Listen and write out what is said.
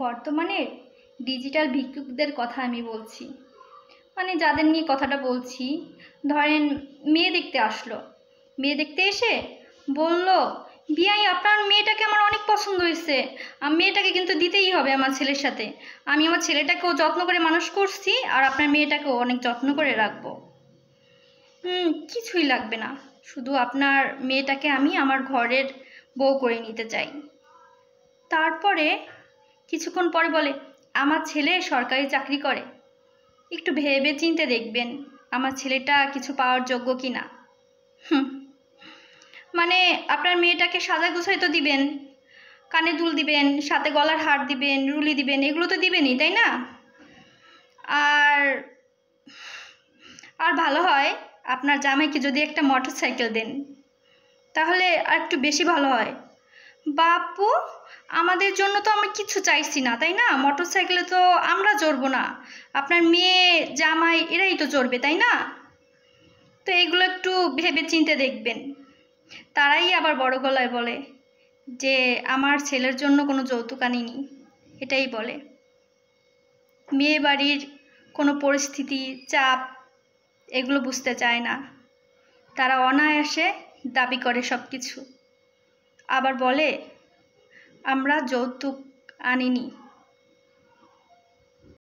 বর্তমানে ডিজিটাল ভিক্ষুকদের কথা আমি বলছি। মানে যাদের নিয়ে কথাটা বলছি, ধরেন মেয়ে দেখতে আসলো, মেয়ে দেখতে এসে বলল, বিয়াই আপনার মেয়েটাকে আমার অনেক পছন্দ হয়েছে, মেয়েটাকে কিন্তু দিতেই হবে আমার ছেলের সাথে। আমি আমার ছেলেটাকেও যত্ন করে মানুষ করছি, আর আপনার মেয়েটাকেও অনেক যত্ন করে রাখবো। কিছুই লাগবে না, শুধু আপনার মেয়েটাকে আমি আমার ঘরের বউ করে নিতে চাই। তারপরে কিছুক্ষণ পরে বলে, আমার ছেলে সরকারি চাকরি করে, একটু ভেবে চিন্তে দেখবেন আমার ছেলেটা কিছু পাওয়ার যোগ্য কিনা। মানে আপনার মেয়েটাকে সাজা গোছাই তো দিবেন, কানে দুল দিবেন, সাথে গলার হার দিবেন, রুলি দিবেন, এগুলো তো দিবেনই, তাই না? আর আর ভালো হয় আপনার জামাইকে যদি একটা মোটরসাইকেল দেন, তাহলে আর একটু বেশি ভালো হয়। বাপু, আমাদের জন্য তো আমরা কিছু চাইছি না, তাই না? মোটরসাইকেলে তো আমরা চড়বো না, আপনার মেয়ে জামাই এরাই তো চড়বে, তাই না? তো এগুলো একটু ভেবে চিন্তে দেখবেন। তারাই আবার বড় গলায় বলে যে আমার ছেলের জন্য কোনো যৌতুক আনিনি, এটাই বলে। মেয়ে বাড়ির কোনো পরিস্থিতি, চাপ এগুলো বুঝতে চায় না, তারা অনায়াসে দাবি করে সব কিছু। আবার বলে আমরা যৌতুক আনিনি।